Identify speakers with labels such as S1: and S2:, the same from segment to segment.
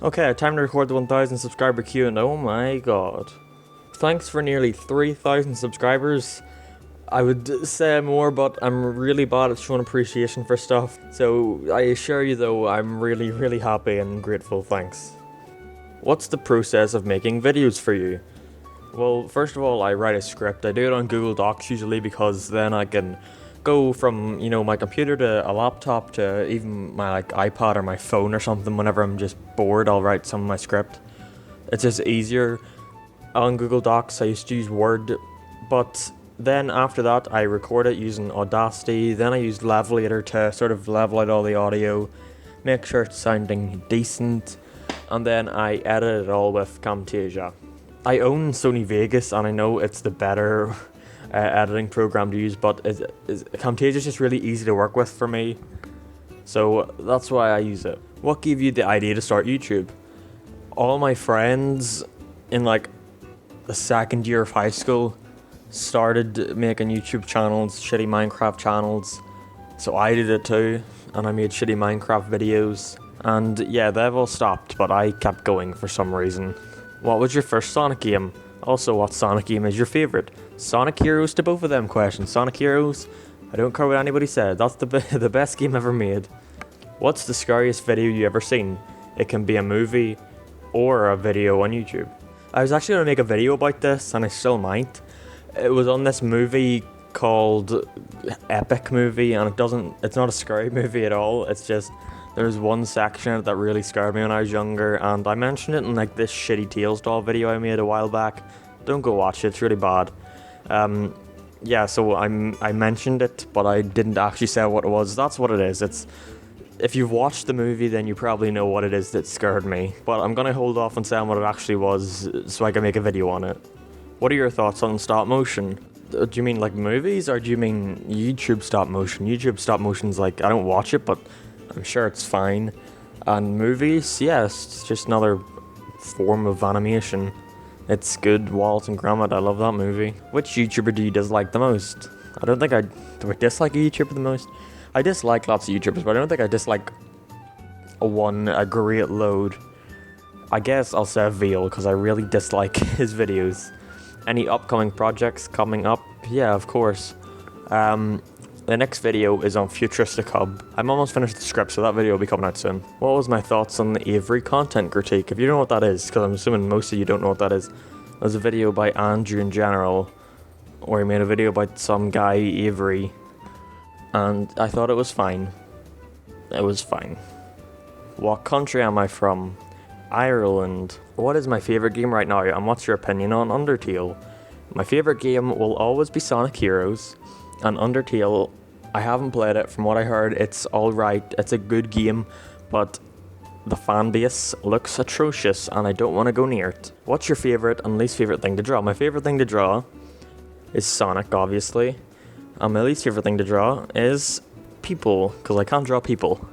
S1: Okay, time to record the 1000 subscriber Q&A. Oh my god. Thanks for nearly 3,000 subscribers. I would say more, but I'm really bad at showing appreciation for stuff. So I assure you though, I'm really happy and grateful, thanks. What's the process of making videos for you? Well, first of all, I write a script. I do it on Google Docs usually because then I can go from, my computer to a laptop to even my iPad or my phone or something. Whenever I'm just bored, I'll write some of my script. It's just easier. On Google Docs, I used to use Word, but then after that, I record it using Audacity. Then I use Levelator to sort of level out all the audio, make sure it's sounding decent, and then I edit it all with Camtasia. I own Sony Vegas, and I know it's the better editing program to use, but Camtasia is just really easy to work with for me, so that's why I use it. What gave you the idea to start YouTube? All my friends in the second year of high school started making YouTube channels, shitty Minecraft channels, so I did it too, and I made shitty Minecraft videos, and yeah, they've all stopped, but I kept going for some reason. What was your first Sonic game? Also, what Sonic game is your favourite? Sonic Heroes to both of them questions. Sonic Heroes, I don't care what anybody said, that's the best game ever made. What's the scariest video you ever seen? It can be a movie or a video on YouTube. I was actually going to make a video about this, and I still might. It was on this movie called Epic Movie, and it's not a scary movie at all. It's just, there's one section that really scared me when I was younger, and I mentioned it in this shitty Tails doll video I made a while back. Don't go watch it, it's really bad. Yeah, so I mentioned it, but I didn't actually say what it was. That's what it is. If you've watched the movie, then you probably know what it is that scared me. But I'm gonna hold off on saying what it actually was so I can make a video on it. What are your thoughts on stop motion? Do you mean movies, or do you mean YouTube stop motion? YouTube stop motion's I don't watch it, but I'm sure it's fine. And movies, yes, it's just another form of animation. It's good. Wallace and Gromit, I love that movie. Which YouTuber do you dislike the most? I don't think do I dislike a YouTuber the most? I dislike lots of YouTubers, but I don't think I dislike a great load. I guess I'll say Veal, because I really dislike his videos. Any upcoming projects coming up? Yeah, of course. The next video is on Futuristic Hub. I'm almost finished the script, so that video will be coming out soon. What was my thoughts on the Avery content critique? If you don't know what that is, because I'm assuming most of you don't know what that is, there's a video by Andrew in general, where he made a video about some guy, Avery, and I thought it was fine. It was fine. What country am I from? Ireland. What is my favourite game right now, and what's your opinion on Undertale? My favourite game will always be Sonic Heroes, and Undertale, I haven't played it. From what I heard, it's alright, it's a good game, but the fan base looks atrocious and I don't want to go near it. What's your favourite and least favourite thing to draw? My favourite thing to draw is Sonic, obviously, and my least favourite thing to draw is people, because I can't draw people.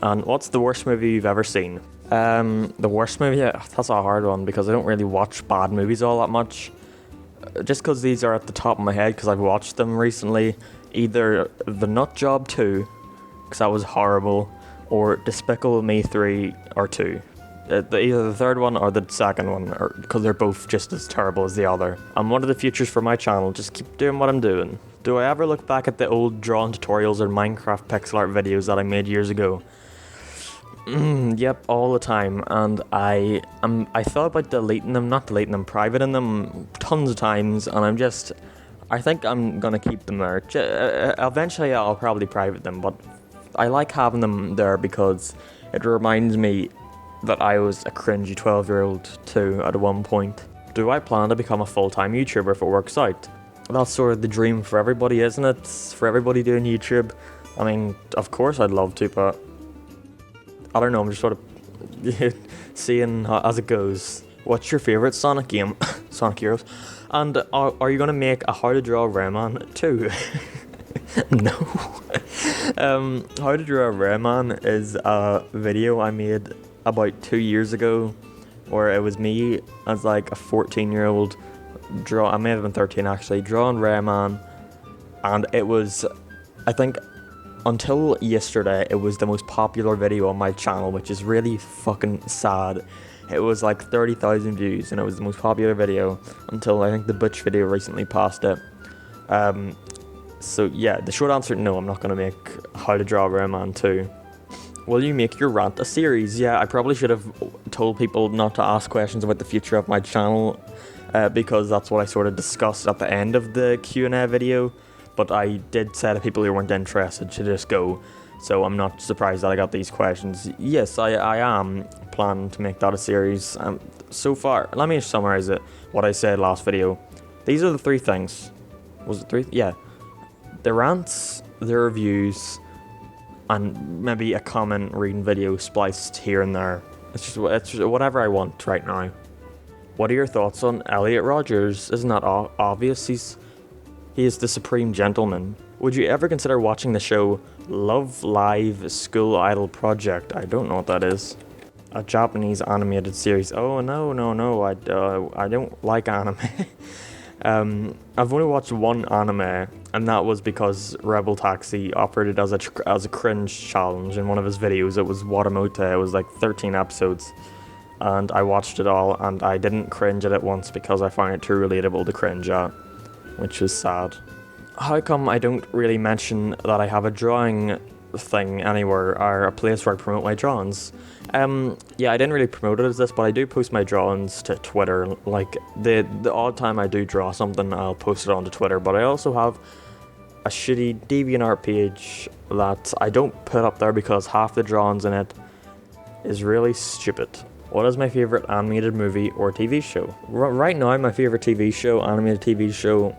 S1: And what's the worst movie you've ever seen? The worst movie? Yeah, that's a hard one, because I don't really watch bad movies all that much. Just because these are at the top of my head, because I've watched them recently. Either The Nut Job 2, because that was horrible, or Despicable Me 3 or 2. Either the third one or the second one, because they're both just as terrible as the other. And what are the futures for my channel? Just keep doing what I'm doing. Do I ever look back at the old drawing tutorials or Minecraft pixel art videos that I made years ago? Yep, all the time, and I thought about not deleting them, privating them tons of times, and I think I'm gonna keep them there. Eventually I'll probably private them, but I like having them there because it reminds me that I was a cringy 12-year-old too at one point. Do I plan to become a full-time YouTuber if it works out? That's sort of the dream for everybody, isn't it? For everybody doing YouTube. I mean, of course I'd love to, but I don't know, I'm just sort of seeing as it goes. What's your favourite Sonic game? Sonic Heroes. And are you going to make a How to Draw Rayman 2? No. How to Draw Rayman is a video I made about 2 years ago, where it was me as a 14-year-old I may have been 13 actually, drawing Rayman, and it was, I think, until yesterday, it was the most popular video on my channel, which is really fucking sad. It was like 30,000 views, and it was the most popular video until I think the Butch video recently passed it. So yeah, the short answer, no, I'm not going to make How to Draw Rayman 2. Will you make your rant a series? Yeah, I probably should have told people not to ask questions about the future of my channel, because that's what I sort of discussed at the end of the Q&A video, but I did say to people who weren't interested to just go, so I'm not surprised that I got these questions. Yes, I am planning to make that a series. So far, let me summarize it, what I said last video. These are the 3 things. Was it 3? Yeah. The rants, the reviews, and maybe a comment reading video spliced here and there. It's just whatever I want right now. What are your thoughts on Elliot Rogers? Isn't that obvious? He is the supreme gentleman. Would you ever consider watching the show Love Live School Idol Project? I don't know what that is. A Japanese animated series. Oh no, I don't like anime. I've only watched one anime, and that was because Rebel Taxi offered it as a cringe challenge in one of his videos. It was Watamote. It was like 13 episodes, and I watched it all, and I didn't cringe at it once because I found it too relatable to cringe at, which is sad. How come I don't really mention that I have a drawing thing anywhere, or a place where I promote my drawings? Yeah, I didn't really promote it as this, but I do post my drawings to Twitter. Like, the odd time I do draw something, I'll post it onto Twitter, but I also have a shitty DeviantArt page that I don't put up there because half the drawings in it is really stupid. What is my favourite animated movie or TV show? Right now, my favourite animated TV show,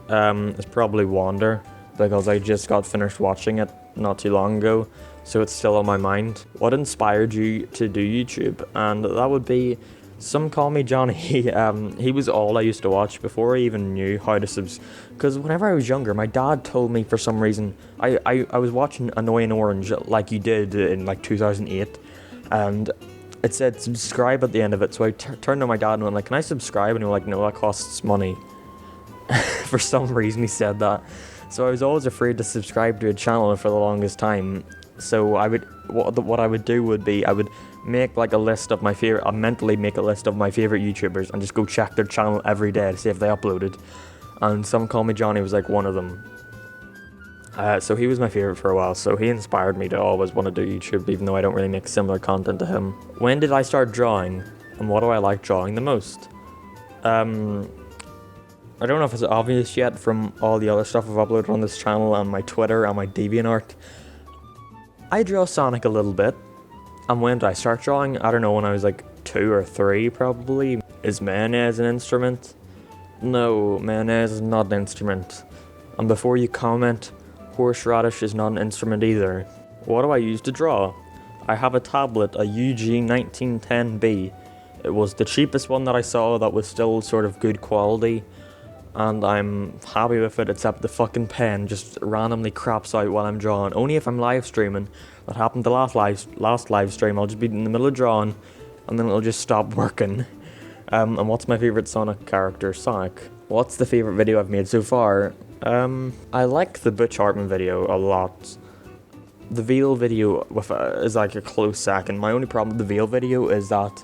S1: is probably Wander, because I just got finished watching it not too long ago, so it's still on my mind. What inspired you to do YouTube? And that would be Some Call Me Johnny. He was all I used to watch before I even knew how to because whenever I was younger, my dad told me for some reason, I was watching Annoying Orange like you did in like 2008, and it said subscribe at the end of it, so I turned to my dad and went like, can I subscribe? And he was like, no, that costs money. For some reason he said that. So I was always afraid to subscribe to a channel for the longest time. So what I would do would be, I would make like a list of my favorite, I'd mentally make a list of my favorite YouTubers and just go check their channel every day to see if they uploaded. And Some Call Me Johnny was like one of them. So he was my favorite for a while, so he inspired me to always want to do YouTube, even though I don't really make similar content to him. When did I start drawing, and what do I like drawing the most? I don't know if it's obvious yet from all the other stuff I've uploaded on this channel and my Twitter and my DeviantArt. I draw Sonic a little bit. And when did I start drawing? I don't know, when I was like 2 or 3 probably. Is mayonnaise an instrument? No, mayonnaise is not an instrument. And before you comment, horseradish is not an instrument either. What do I use to draw? I have a tablet, a UG 1910B. It was the cheapest one that I saw that was still sort of good quality, and I'm happy with it, except the fucking pen just randomly craps out while I'm drawing. Only if I'm live streaming. That happened the last live stream. I'll just be in the middle of drawing, and then it'll just stop working. And what's my favourite Sonic character? Sonic. What's the favourite video I've made so far? I like the Butch Hartman video a lot. The Veal video is like a close second. My only problem with the Veal video is that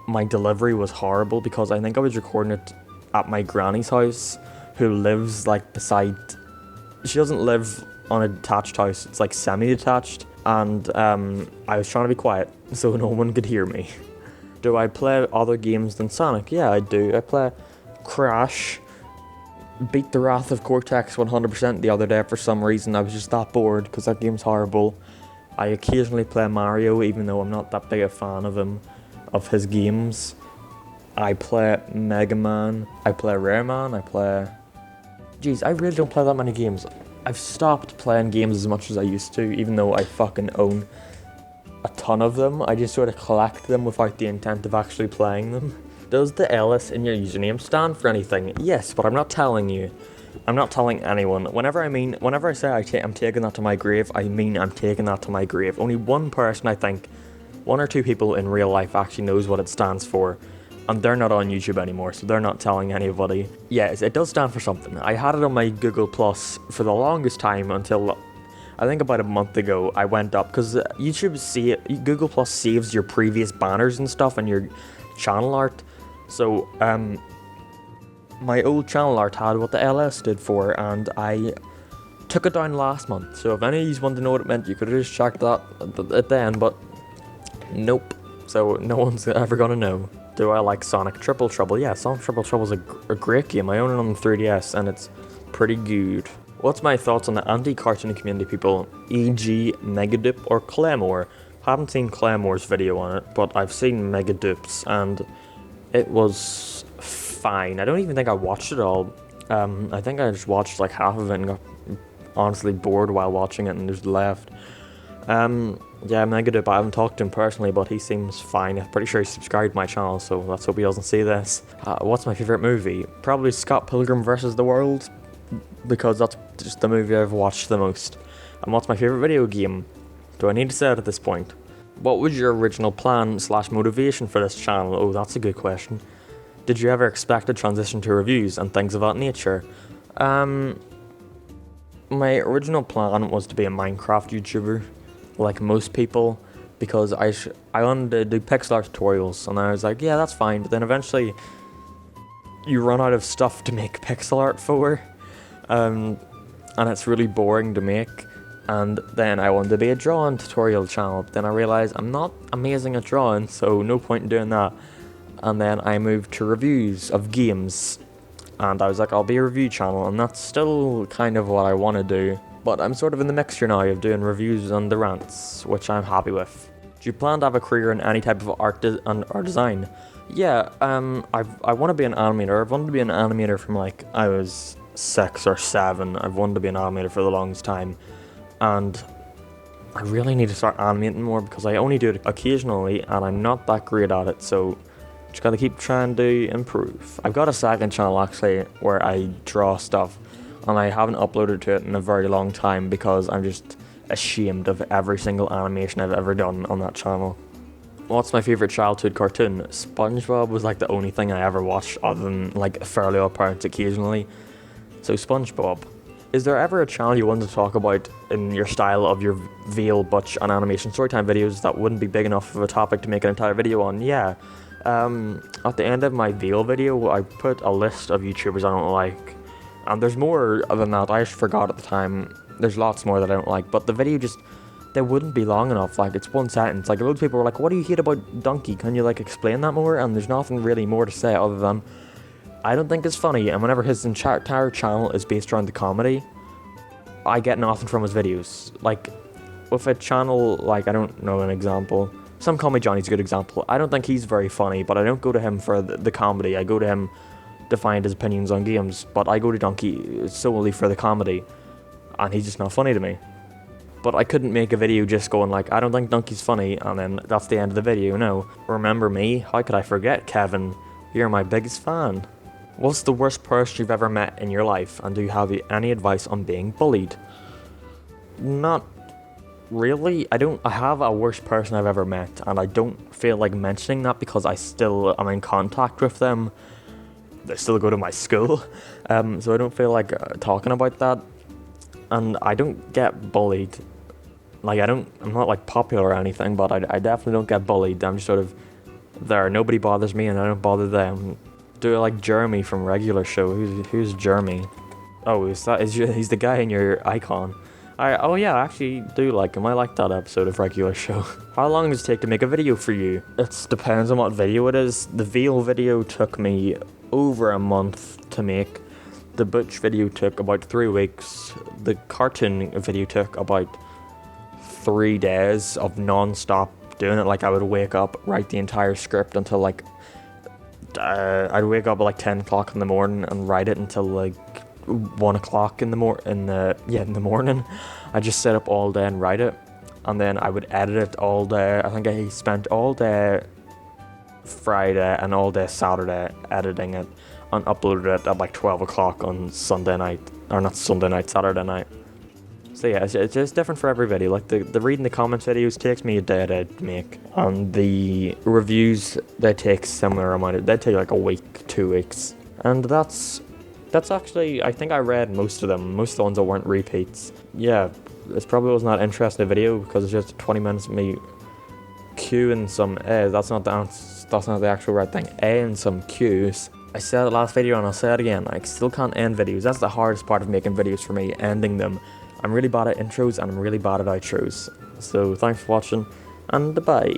S1: my delivery was horrible, because I think I was recording it at my granny's house, who lives like beside. She doesn't live on a detached house, it's like semi-detached, and I was trying to be quiet so no one could hear me. Do I play other games than Sonic? Yeah, I do. I play Crash, beat the Wrath of Cortex 100% the other day for some reason. I was just that bored because that game's horrible. I occasionally play Mario, even though I'm not that big a fan of his games. I play Mega Man, I play Rayman, Jeez, I really don't play that many games. I've stopped playing games as much as I used to, even though I fucking own a ton of them. I just sort of collect them without the intent of actually playing them. Does the Ellis in your username stand for anything? Yes, but I'm not telling you. I'm not telling anyone. Whenever I say I'm taking that to my grave, I mean I'm taking that to my grave. Only one person, I think, 1 or 2 people in real life actually knows what it stands for. And they're not on YouTube anymore, so they're not telling anybody. Yes, it does stand for something. I had it on my Google Plus for the longest time until I think about a month ago I went up, because Google Plus saves your previous banners and stuff and your channel art. So my old channel art had what the LS stood for, and I took it down last month. So if any of you want to know what it meant, you could have just checked that at the end, but nope. So no one's ever gonna know. Do I like Sonic Triple Trouble? Yeah, Sonic Triple Trouble is a great game. I own it on the 3DS and it's pretty good. What's my thoughts on the anti-cartoon community people, e.g. Megadupe or Claymore? Haven't seen Claymore's video on it, but I've seen Megadupe's and it was fine. I don't even think I watched it all. I think I just watched like half of it and got honestly bored while watching it and just left. Yeah, Megadupe, I haven't talked to him personally, but he seems fine. I'm pretty sure he subscribed to my channel, so let's hope he doesn't see this. What's my favourite movie? Probably Scott Pilgrim vs. the World, because that's just the movie I've watched the most. And what's my favourite video game? Do I need to say it at this point? What was your original plan / motivation for this channel? Oh, that's a good question. Did you ever expect to transition to reviews and things of that nature? My original plan was to be a Minecraft YouTuber, like most people, because I wanted to do pixel art tutorials, and I was like, yeah, that's fine, but then eventually you run out of stuff to make pixel art for, and it's really boring to make. And then I wanted to be a drawing tutorial channel, but then I realized I'm not amazing at drawing, so no point in doing that. And then I moved to reviews of games, and I was like, I'll be a review channel, and that's still kind of what I want to do. But I'm sort of in the mixture now of doing reviews and the rants, which I'm happy with. Do you plan to have a career in any type of art design? Yeah, I want to be an animator. I've wanted to be an animator from like I was 6 or 7. I've wanted to be an animator for the longest time, and I really need to start animating more because I only do it occasionally, and I'm not that great at it. So just gotta keep trying to improve. I've got a second channel actually where I draw stuff, and I haven't uploaded to it in a very long time because I'm just ashamed of every single animation I've ever done on that channel. What's my favourite childhood cartoon? SpongeBob was like the only thing I ever watched other than like Fairly Odd Parents occasionally. So SpongeBob. Is there ever a channel you want to talk about in your style of your Veil, Butch and animation storytime videos that wouldn't be big enough of a topic to make an entire video on? Yeah. At the end of my Veil video, I put a list of YouTubers I don't like. And there's more than that, I just forgot at the time. There's lots more that I don't like, but the video just, they wouldn't be long enough. Like, it's one sentence. Like, loads of people were like, what do you hate about Donkey? Can you, like, explain that more? And there's nothing really more to say other than, I don't think it's funny, and whenever his entire channel is based around the comedy, I get nothing from his videos. Like, with a channel, like, I don't know an example. Some Call Me Johnny's a good example. I don't think he's very funny, but I don't go to him for the comedy. I go to him to find his opinions on games, but I go to Donkey solely for the comedy, and he's just not funny to me. But I couldn't make a video just going like, I don't think Donkey's funny, and then that's the end of the video. No. Remember me? How could I forget, Kevin? You're my biggest fan. What's the worst person you've ever met in your life, and do you have any advice on being bullied? Not really. I have a worst person I've ever met, and I don't feel like mentioning that because I still am in contact with them. They still go to my school, so I don't feel like talking about that. And I don't get bullied. Like, I'm not like popular or anything, but I definitely don't get bullied. I'm just sort of there. Nobody bothers me, and I don't bother them. Do I like Jeremy from Regular Show? Who's Jeremy? Oh, he's the guy in your icon. Oh yeah, I actually do like him. I like that episode of Regular Show. How long does it take to make a video for you? It depends on what video it is. The Veil video took me over a month to make. The Butch video took about 3 weeks. The cartoon video took about 3 days of non-stop doing it. Like, I would wake up, write the entire script until like I'd wake up at like 10 o'clock in the morning and write it until like 1 o'clock in the morning. I just sit up all day and write it, and then I would edit it all day. I think I spent all day Friday and all day Saturday editing it, and uploaded it at like 12 o'clock on Sunday night, or not Sunday night, Saturday night. So yeah, it's just different for every video. Like the reading the comments videos takes me a day to make, and the reviews, they take similar amount. They take like a week, 2 weeks, and that's actually, I think I read most of them. Most of the ones that weren't repeats. Yeah, It's probably was not interesting video because it's just 20 minutes of me queuing some that's not the actual right thing, and some queues. I said it last video and I'll say it again, I still can't end videos. That's the hardest part of making videos for me, ending them. I'm really bad at intros and I'm really bad at outros. So thanks for watching, and bye.